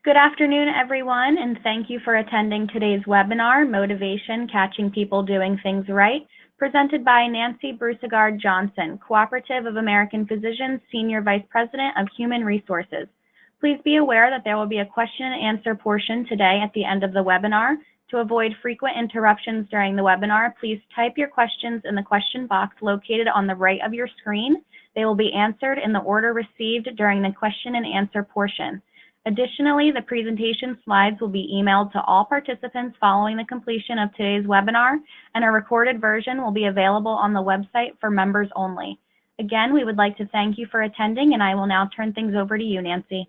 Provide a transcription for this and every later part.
Good afternoon, everyone, and thank you for attending today's webinar, Motivation: Catching People Doing Things Right, presented by Nancy Brusegard Johnson, Cooperative of American Physicians, Senior Vice President of Human Resources. Please be aware that there will be a question and answer portion today at the end of the webinar. To avoid frequent interruptions during the webinar, please type your questions in the question box located on the right of your screen. They will be answered in the order received during the question and answer portion. Additionally, the presentation slides will be emailed to all participants following the completion of today's webinar, and a recorded version will be available on the website for members only. Again, we would like to thank you for attending, and I will now turn things over to you, Nancy.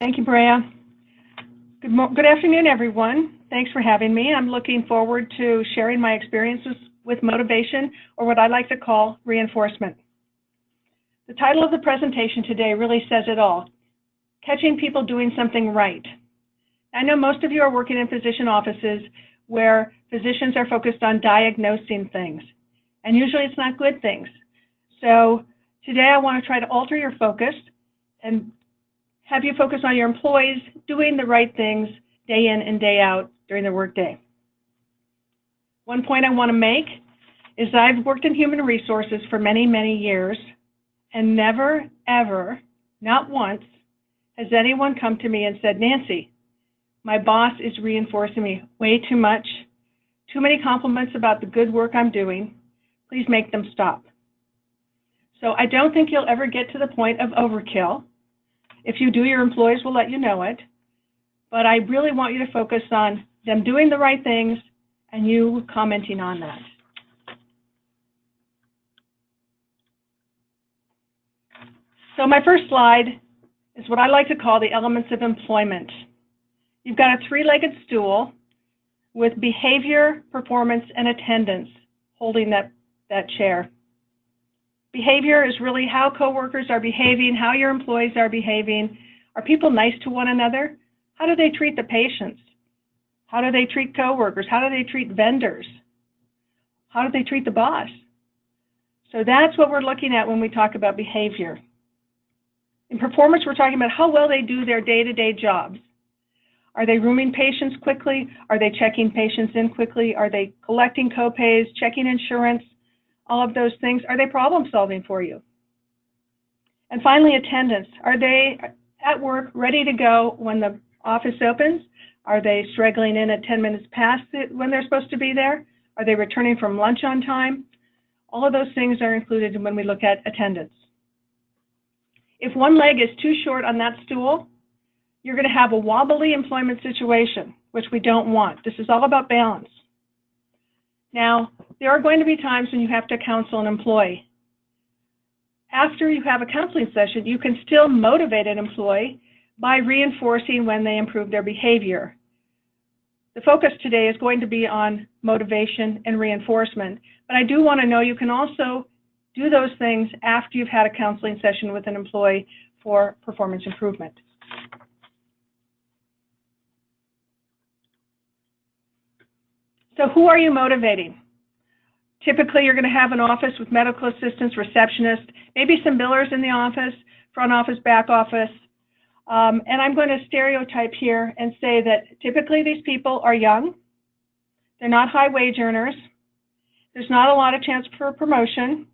Thank you, Brea. Good afternoon, everyone. Thanks for having me. I'm looking forward to sharing my experiences with motivation, or what I like to call reinforcement. The title of the presentation today really says it all: catching people doing something right. I know most of you are working in physician offices where physicians are focused on diagnosing things, and usually it's not good things. So today I want to try to alter your focus and have you focus on your employees doing the right things day in and day out during their workday. One point I want to make is that I've worked in human resources for many, many years, and never, ever, not once, has anyone come to me and said, Nancy, my boss is reinforcing me way too much, too many compliments about the good work I'm doing, please make them stop. So I don't think you'll ever get to the point of overkill. If you do, your employees will let you know it, but I really want you to focus on them doing the right things and you commenting on that. So my first slide is what I like to call the elements of employment. You've got a three-legged stool with behavior, performance, and attendance holding that chair. Behavior is really how coworkers are behaving, how your employees are behaving. Are people nice to one another? How do they treat the patients? How do they treat coworkers? How do they treat vendors? How do they treat the boss? So that's what we're looking at when we talk about behavior. In performance, we're talking about how well they do their day-to-day jobs. Are they rooming patients quickly? Are they checking patients in quickly? Are they collecting co-pays, checking insurance, all of those things? Are they problem solving for you? And finally, attendance. Are they at work ready to go when the office opens? Are they straggling in at 10 minutes past when they're supposed to be there? Are they returning from lunch on time? All of those things are included when we look at attendance. If one leg is too short on that stool, you're going to have a wobbly employment situation, which we don't want. This is all about balance. Now, there are going to be times when you have to counsel an employee. After you have a counseling session, you can still motivate an employee by reinforcing when they improve their behavior. The focus today is going to be on motivation and reinforcement, but I do want to know you can also do those things after you've had a counseling session with an employee for performance improvement. So who are you motivating? Typically, you're going to have an office with medical assistants, receptionists, maybe some billers in the office, front office, back office. And I'm going to stereotype here and say that typically these people are young. They're not high wage earners. There's not a lot of chance for promotion.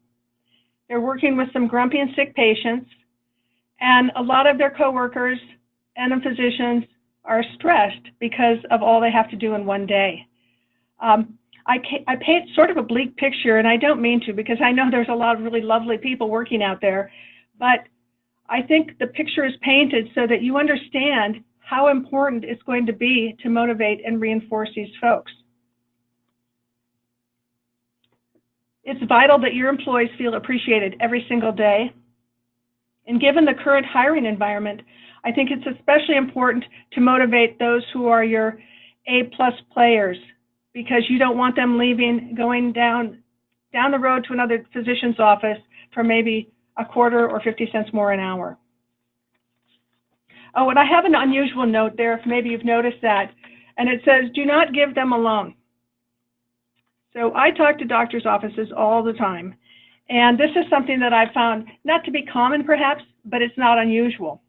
They're working with some grumpy and sick patients, and a lot of their coworkers and the physicians are stressed because of all they have to do in one day. I paint sort of a bleak picture, and I don't mean to, because I know there's a lot of really lovely people working out there, but I think the picture is painted so that you understand how important it's going to be to motivate and reinforce these folks. It's vital that your employees feel appreciated every single day. And given the current hiring environment, I think it's especially important to motivate those who are your A-plus players, because you don't want them leaving, going down the road to another physician's office for maybe a quarter or 50 cents more an hour. Oh, and I have an unusual note there, if maybe you've noticed that, and it says, do not give them a loan. So I talk to doctors' offices all the time, and this is something that I've found not to be common perhaps, but it's not unusual.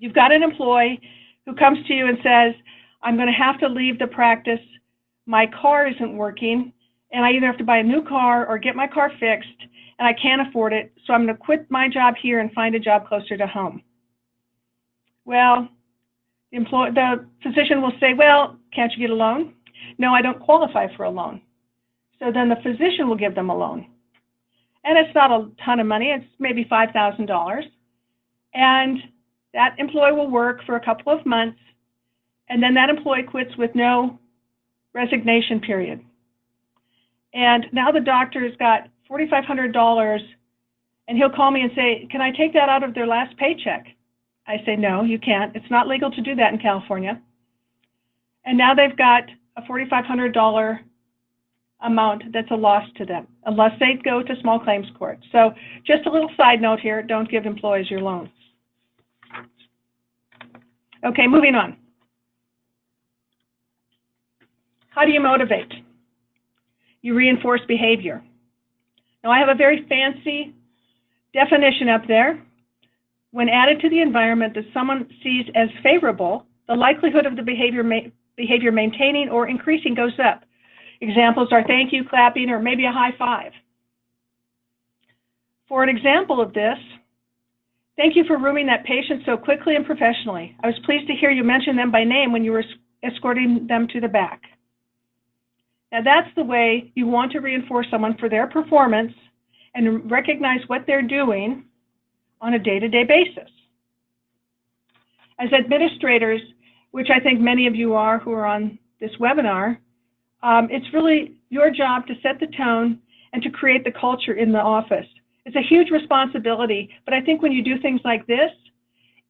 You've got an employee who comes to you and says, I'm going to have to leave the practice. My car isn't working, and I either have to buy a new car or get my car fixed, and I can't afford it, so I'm going to quit my job here and find a job closer to home. Well, the physician will say, well, can't you get a loan? No, I don't qualify for a loan. So then the physician will give them a loan. And it's not a ton of money. It's maybe $5,000. And that employee will work for a couple of months, and then that employee quits with no resignation period. And now the doctor's got $4,500, and he'll call me and say, can I take that out of their last paycheck? I say, no, you can't. It's not legal to do that in California. And now they've got a $4,500 amount that's a loss to them, unless they go to small claims court. So just a little side note here, don't give employees your loan. Okay, moving on. How do you motivate? You reinforce behavior. Now, I have a very fancy definition up there. When added to the environment that someone sees as favorable, the likelihood of the behavior maintaining or increasing goes up. Examples are thank you, clapping, or maybe a high five. For an example of this, thank you for rooming that patient so quickly and professionally. I was pleased to hear you mention them by name when you were escorting them to the back. Now that's the way you want to reinforce someone for their performance and recognize what they're doing on a day-to-day basis. As administrators, which I think many of you are who are on this webinar, it's really your job to set the tone and to create the culture in the office. It's a huge responsibility, but I think when you do things like this,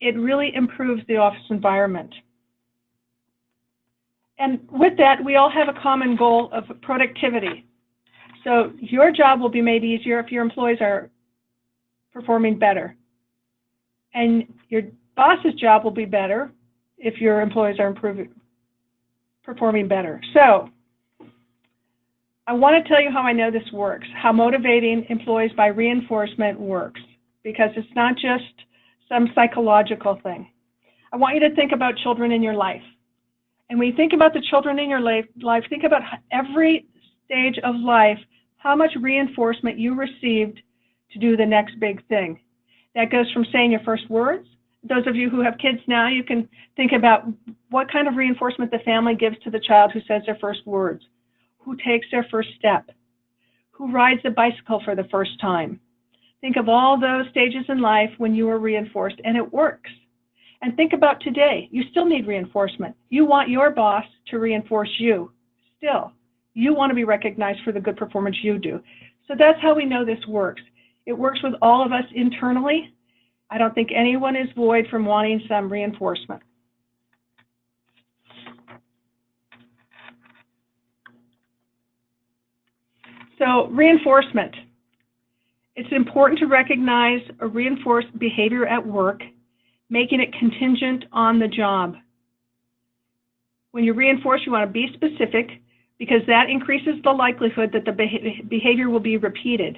it really improves the office environment. And with that, we all have a common goal of productivity. So your job will be made easier if your employees are performing better. And your boss's job will be better if your employees are performing better. So I want to tell you how I know this works, how motivating employees by reinforcement works, because it's not just some psychological thing. I want you to think about children in your life. And when you think about the children in your life, think about every stage of life, how much reinforcement you received to do the next big thing. That goes from saying your first words. Those of you who have kids now, you can think about what kind of reinforcement the family gives to the child who says their first words, who takes their first step, who rides the bicycle for the first time. Think of all those stages in life when you were reinforced, and it works. And think about today. You still need reinforcement. You want your boss to reinforce you still. You want to be recognized for the good performance you do. So that's how we know this works. It works with all of us internally. I don't think anyone is void from wanting some reinforcement. So reinforcement. It's important to recognize or reinforce behavior at work, making it contingent on the job. When you reinforce, you want to be specific because that increases the likelihood that the behavior will be repeated.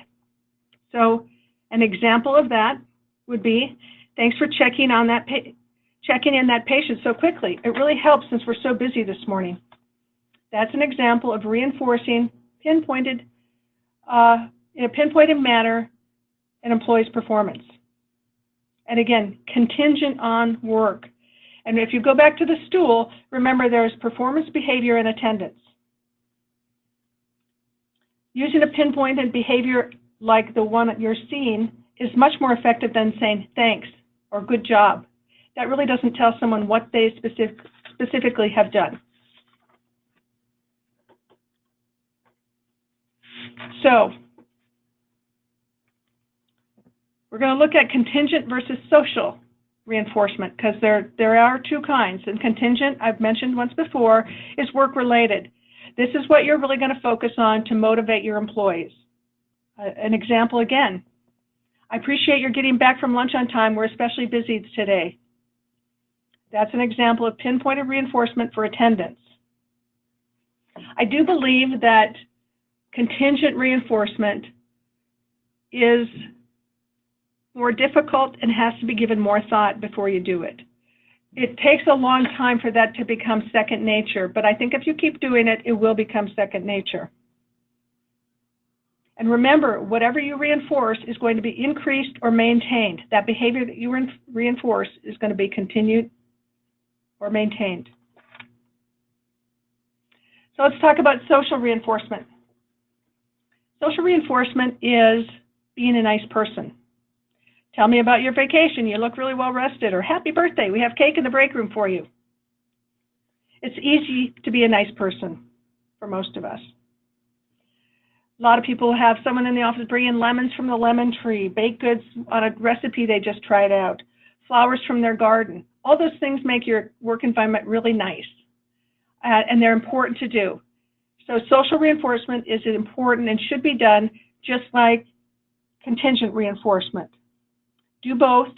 So an example of that would be, thanks for checking in that patient so quickly. It really helps since we're so busy this morning. That's an example of reinforcing pinpointed in a pinpointed manner an employee's performance. And again, contingent on work. And if you go back to the stool, remember there's performance, behavior, and attendance. Using a pinpointed behavior like the one that you're seeing is much more effective than saying thanks or good job. That really doesn't tell someone what they specifically have done. So we're going to look at contingent versus social reinforcement because there are two kinds. And contingent, I've mentioned once before, is work-related. This is what you're really going to focus on to motivate your employees. An example again, I appreciate you're getting back from lunch on time. We're especially busy today. That's an example of pinpointed reinforcement for attendance. I do believe that contingent reinforcement is more difficult and has to be given more thought before you do it. it takes a long time for that to become second nature, but I think if you keep doing it, it will become second nature. And remember, whatever you reinforce is going to be increased or maintained. That behavior that you reinforce is going to be continued or maintained. So let's talk about social reinforcement. Social reinforcement is being a nice person. Tell me about your vacation. You look really well rested. Or happy birthday. We have cake in the break room for you. It's easy to be a nice person for most of us. A lot of people have someone in the office bring in lemons from the lemon tree, baked goods on a recipe they just tried out, flowers from their garden. All those things make your work environment really nice, and they're important to do. So social reinforcement is important and should be done just like contingent reinforcement. Do both,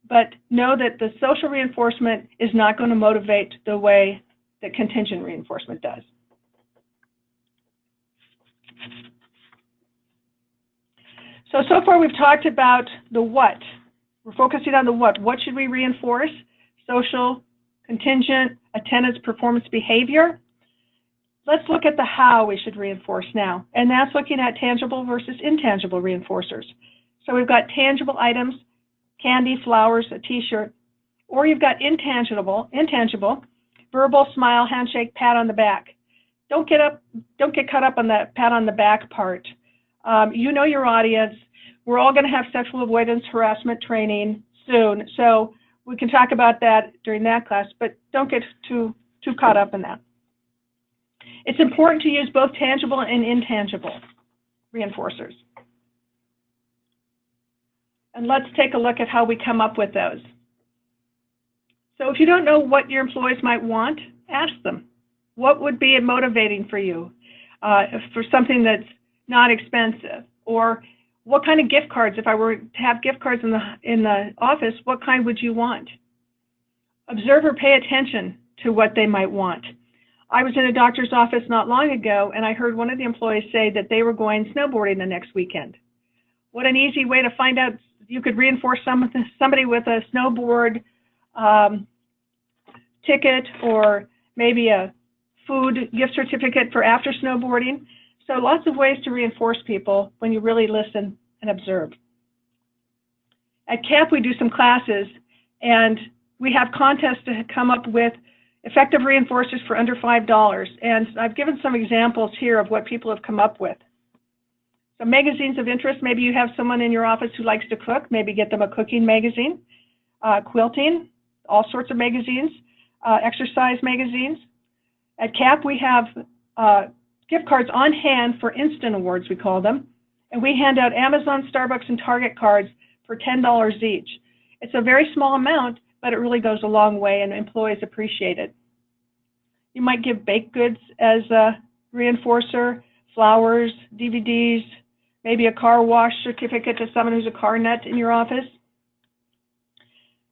but know that the social reinforcement is not going to motivate the way that contingent reinforcement does. So far we've talked about the what. We're focusing on the what. What should we reinforce? Social, contingent, attendance, performance, behavior. Let's look at the how we should reinforce now, and that's looking at tangible versus intangible reinforcers. So we've got tangible items, candy, flowers, a t-shirt, or you've got intangible, verbal, smile, handshake, pat on the back. Don't get caught up on the pat on the back part. You know your audience. We're all going to have sexual avoidance harassment training soon, so we can talk about that during that class, but don't get too caught up in that. It's important to use both tangible and intangible reinforcers. And let's take a look at how we come up with those. So if you don't know what your employees might want, ask them. What would be motivating for you for something that's not expensive? Or what kind of gift cards, if I were to have gift cards in the office, what kind would you want? Observe or pay attention to what they might want. I was in a doctor's office not long ago, and I heard one of the employees say that they were going snowboarding the next weekend. What an easy way to find out. You could reinforce somebody with a snowboard ticket, or maybe a food gift certificate for after snowboarding. So lots of ways to reinforce people when you really listen and observe. At CAP, we do some classes, and we have contests to come up with effective reinforcers for under $5. And I've given some examples here of what people have come up with. So magazines of interest, maybe you have someone in your office who likes to cook, maybe get them a cooking magazine, quilting, all sorts of magazines, exercise magazines. At CAP, we have gift cards on hand for instant awards, we call them, and we hand out Amazon, Starbucks, and Target cards for $10 each. It's a very small amount, but it really goes a long way, and employees appreciate it. You might give baked goods as a reinforcer, flowers, DVDs, maybe a car wash certificate to someone who's a car nut in your office.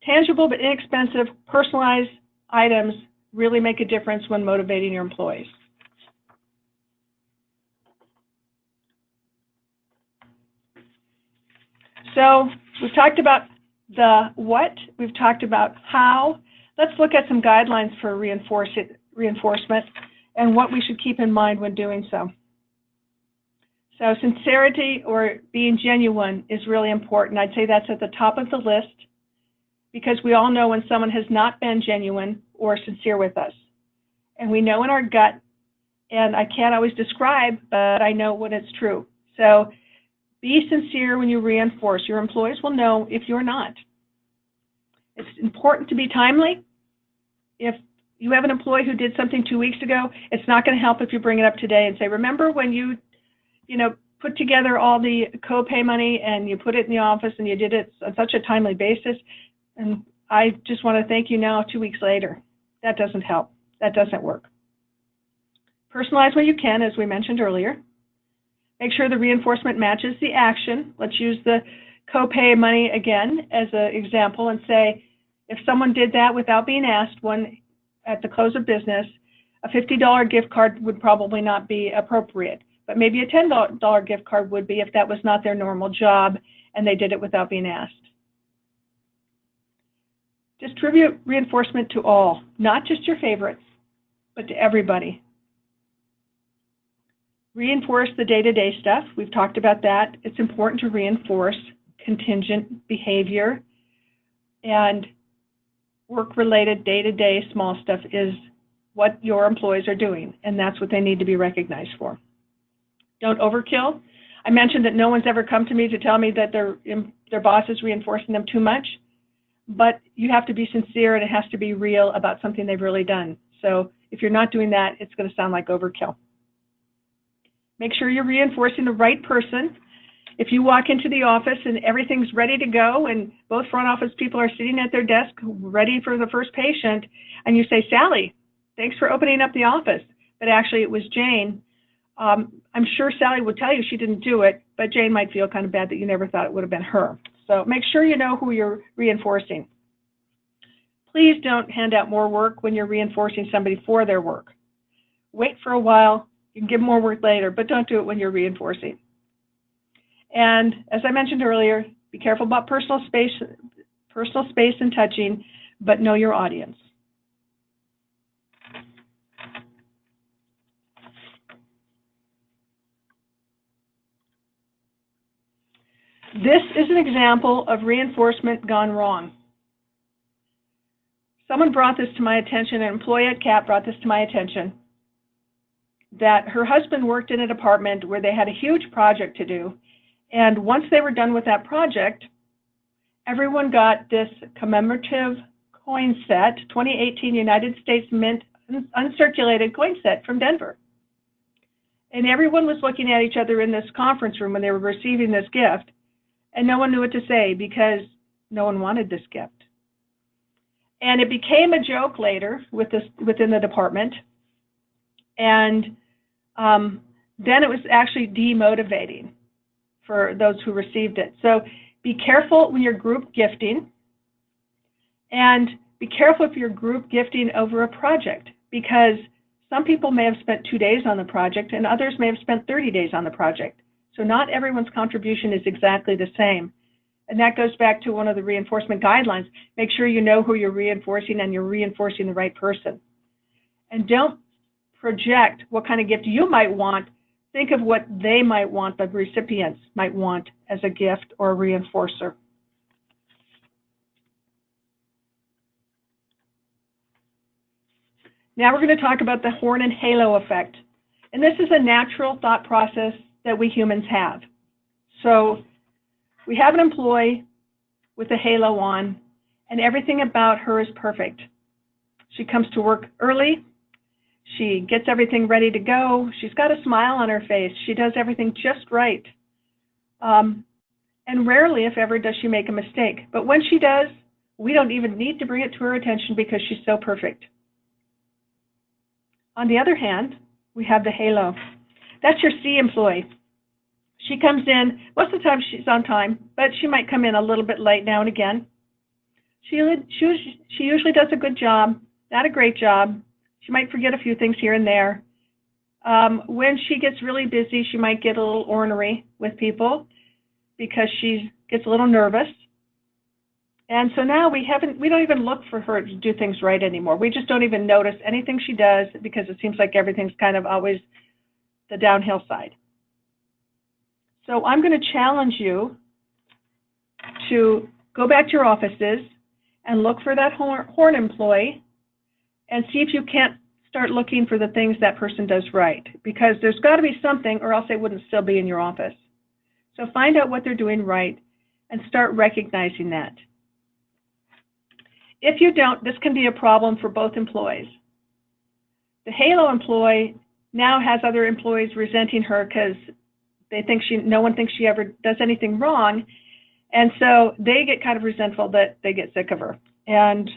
Tangible but inexpensive, personalized items really make a difference when motivating your employees. So we've talked about the what, we've talked about how. Let's look at some guidelines for reinforcement and what we should keep in mind when doing so. So sincerity or being genuine is really important. I'd say that's at the top of the list, because we all know when someone has not been genuine or sincere with us. And we know in our gut, and I can't always describe, but I know when it's true. So be sincere when you reinforce. Your employees will know if you're not. It's important to be timely. If you have an employee who did something 2 weeks ago, it's not going to help if you bring it up today and say, remember when you put together all the co-pay money and you put it in the office and you did it on such a timely basis, and I just want to thank you now 2 weeks later. That doesn't help. That doesn't work. Personalize when you can, as we mentioned earlier. Make sure the reinforcement matches the action. Let's use the co-pay money again as an example and say, if someone did that without being asked at the close of business, a $50 gift card would probably not be appropriate, but maybe a $10 gift card would be if that was not their normal job and they did it without being asked. Distribute reinforcement to all, not just your favorites, but to everybody. Reinforce the day-to-day stuff. We've talked about that. It's important to reinforce contingent behavior, and work-related day-to-day small stuff is what your employees are doing, and that's what they need to be recognized for. Don't overkill. I mentioned that no one's ever come to me to tell me that their boss is reinforcing them too much, but you have to be sincere, and it has to be real about something they've really done. So if you're not doing that, it's going to sound like overkill. Make sure you're reinforcing the right person. If you walk into the office and everything's ready to go and both front office people are sitting at their desk ready for the first patient, and you say, Sally, thanks for opening up the office, but actually it was Jane, I'm sure Sally would tell you she didn't do it, but Jane might feel kind of bad that you never thought it would have been her. So make sure you know who you're reinforcing. Please don't hand out more work when you're reinforcing somebody for their work. Wait for a while. You can give more work later, but don't do it when you're reinforcing. And as I mentioned earlier, be careful about personal space and touching, but know your audience. This is an example of reinforcement gone wrong. Someone brought this to my attention, an employee at CAP brought this to my attention, that her husband worked in a department where they had a huge project to do, and once they were done with that project, everyone got this commemorative coin set, 2018 United States Mint uncirculated coin set from Denver. And everyone was looking at each other in this conference room when they were receiving this gift, and no one knew what to say because no one wanted this gift. And it became a joke later within the department, and then it was actually demotivating for those who received it. So be careful when you're group gifting, and be careful if you're group gifting over a project, because some people may have spent 2 days on the project and others may have spent 30 days on the project. So not everyone's contribution is exactly the same. And that goes back to one of the reinforcement guidelines. Make sure you know who you're reinforcing and you're reinforcing the right person. And don't project what kind of gift you might want. Think of what they might want, the recipients might want as a gift or a reinforcer. Now we're going to talk about the horn and halo effect. And this is a natural thought process that we humans have. So we have an employee with a halo on, and everything about her is perfect. She comes to work early. She gets everything ready to go. She's got a smile on her face. She does everything just right. And rarely, if ever, does she make a mistake. But when she does, we don't even need to bring it to her attention because she's so perfect. On the other hand, we have the halo. That's your C employee. She comes in, most of the time she's on time, but she might come in a little bit late now and again. She usually does a good job, not a great job. She might forget a few things here and there. When she gets really busy, she might get a little ornery with people because she gets a little nervous. And so now we don't even look for her to do things right anymore. We just don't even notice anything she does because it seems like everything's kind of always the downhill side. So I'm going to challenge you to go back to your offices and look for that horn employee and see if you can't start looking for the things that person does right, because there's got to be something or else they wouldn't still be in your office. So find out what they're doing right and start recognizing that. If you don't, this can be a problem for both employees. The halo employee now has other employees resenting her because they think no one thinks she ever does anything wrong, and so they get kind of resentful that they get sick of her. And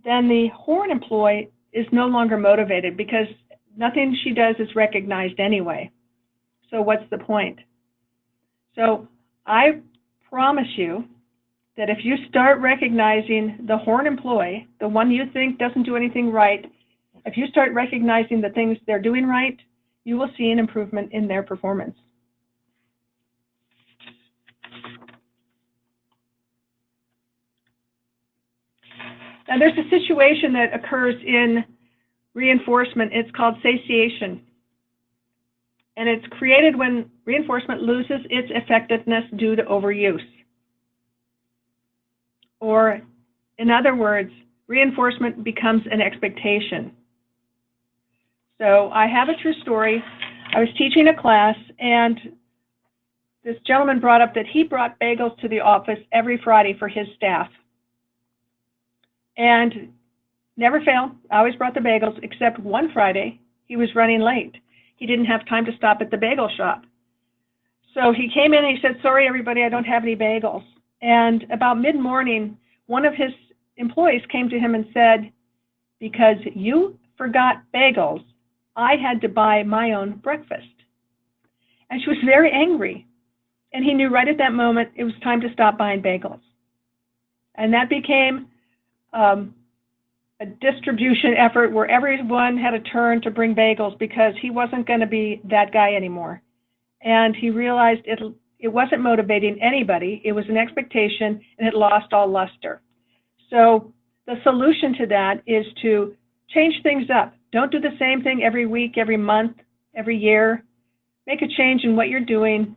then the horn employee is no longer motivated because nothing she does is recognized anyway. So what's the point? So I promise you that if you start recognizing the horn employee, the one you think doesn't do anything right, if you start recognizing the things they're doing right, you will see an improvement in their performance. Now, there's a situation that occurs in reinforcement. It's called satiation. And it's created when reinforcement loses its effectiveness due to overuse. Or, in other words, reinforcement becomes an expectation. So I have a true story. I was teaching a class, and this gentleman brought up that he brought bagels to the office every Friday for his staff. And never failed, I always brought the bagels, except one Friday, he was running late. He didn't have time to stop at the bagel shop. So he came in and he said, "Sorry, everybody, I don't have any bagels." And about mid-morning, one of his employees came to him and said, "Because you forgot bagels, I had to buy my own breakfast." And she was very angry. And he knew right at that moment it was time to stop buying bagels. And that became a distribution effort where everyone had a turn to bring bagels because he wasn't going to be that guy anymore. And he realized it wasn't motivating anybody. It was an expectation, and it lost all luster. So the solution to that is to change things up. Don't do the same thing every week, every month, every year. Make a change in what you're doing.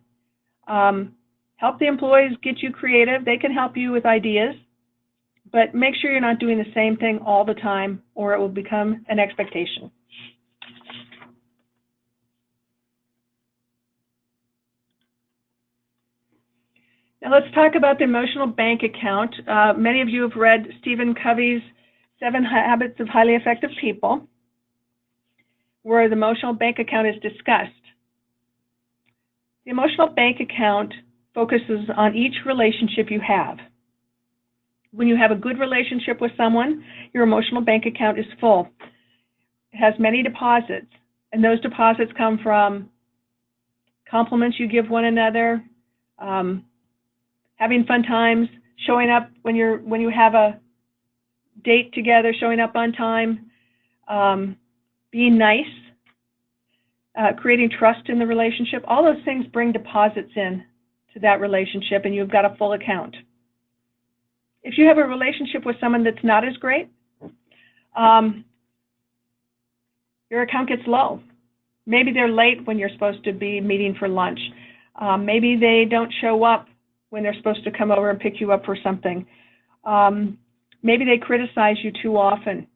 Help the employees get you creative. They can help you with ideas. But make sure you're not doing the same thing all the time, or it will become an expectation. Now let's talk about the emotional bank account. Many of you have read Stephen Covey's 7 Habits of Highly Effective People, where the emotional bank account is discussed. The emotional bank account focuses on each relationship you have. When you have a good relationship with someone, your emotional bank account is full. It has many deposits, and those deposits come from compliments you give one another, having fun times, showing up when you have a date together, showing up on time, being nice, creating trust in the relationship. All those things bring deposits in to that relationship, and you've got a full account. If you have a relationship with someone that's not as great, your account gets low. Maybe they're late when you're supposed to be meeting for lunch. Maybe they don't show up when they're supposed to come over and pick you up for something. Maybe they criticize you too often.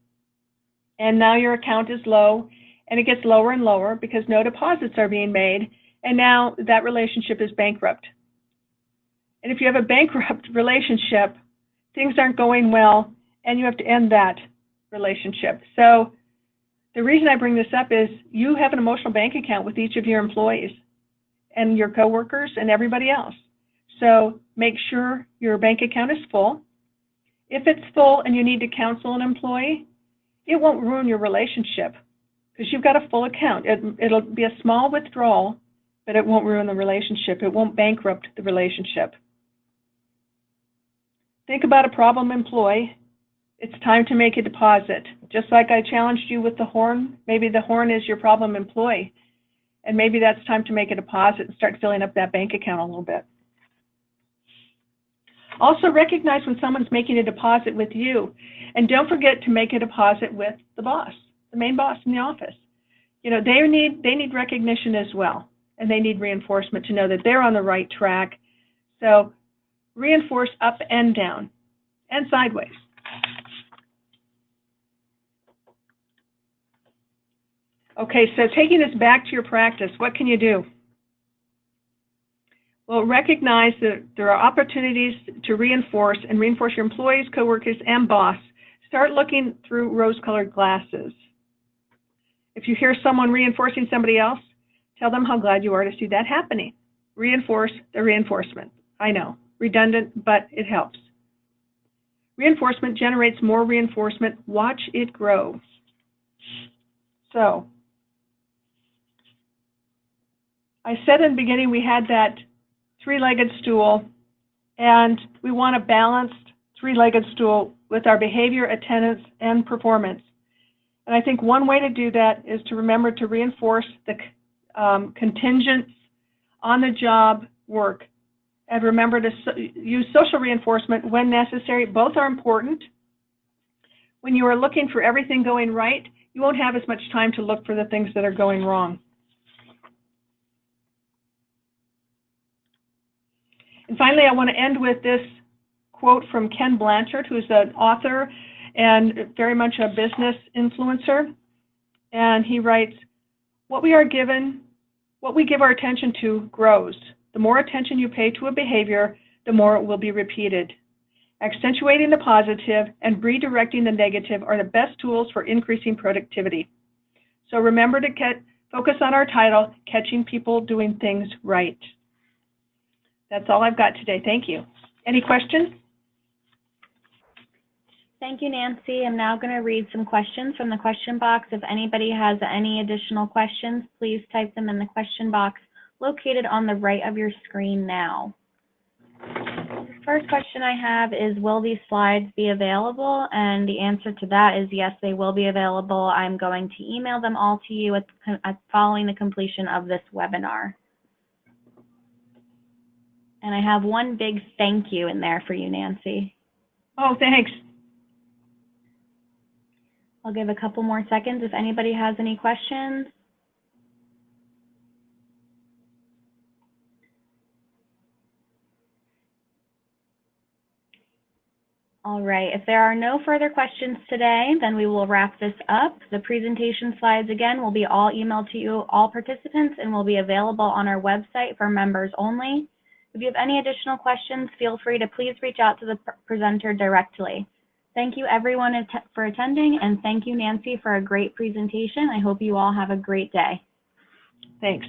And now your account is low, and it gets lower and lower because no deposits are being made, and now that relationship is bankrupt. And if you have a bankrupt relationship, things aren't going well, and you have to end that relationship. So the reason I bring this up is you have an emotional bank account with each of your employees and your coworkers and everybody else. So make sure your bank account is full. If it's full and you need to counsel an employee, it won't ruin your relationship because you've got a full account. It'll be a small withdrawal, but it won't ruin the relationship. It won't bankrupt the relationship. Think about a problem employee. It's time to make a deposit. Just like I challenged you with the horn, maybe the horn is your problem employee, and maybe that's time to make a deposit and start filling up that bank account a little bit. Also recognize when someone's making a deposit with you, and don't forget to make a deposit with the boss, the main boss in the office. You know, they need recognition as well, and they need reinforcement to know that they're on the right track. So reinforce up and down and sideways. Okay, so taking this back to your practice, what can you do? Well, recognize that there are opportunities to reinforce your employees, coworkers, and boss. Start looking through rose-colored glasses. If you hear someone reinforcing somebody else, tell them how glad you are to see that happening. Reinforce the reinforcement. I know, redundant, but it helps. Reinforcement generates more reinforcement. Watch it grow. So, I said in the beginning we had that three-legged stool, and we want a balanced three-legged stool with our behavior, attendance, and performance. And I think one way to do that is to remember to reinforce the contingent on-the-job work, and remember to use social reinforcement when necessary. Both are important, when you are looking for everything going right, you won't have as much time to look for the things that are going wrong. And finally, I want to end with this quote from Ken Blanchard, who's an author and very much a business influencer. And he writes, what we give our attention to grows. The more attention you pay to a behavior, the more it will be repeated. Accentuating the positive and redirecting the negative are the best tools for increasing productivity. So remember to focus on our title, Catching People Doing Things Right. That's all I've got today. Thank you. Any questions? Thank you, Nancy. I'm now going to read some questions from the question box. If anybody has any additional questions, please type them in the question box located on the right of your screen now. The first question I have is, will these slides be available? And the answer to that is yes, they will be available. I'm going to email them all to you following the completion of this webinar. And I have one big thank you in there for you, Nancy. Oh, thanks. I'll give a couple more seconds if anybody has any questions. All right, if there are no further questions today, then we will wrap this up. The presentation slides, again, will be all emailed to you, all participants, and will be available on our website for members only. If you have any additional questions, feel free to please reach out to the presenter directly. Thank you, everyone, for attending, and thank you, Nancy, for a great presentation. I hope you all have a great day. Thanks.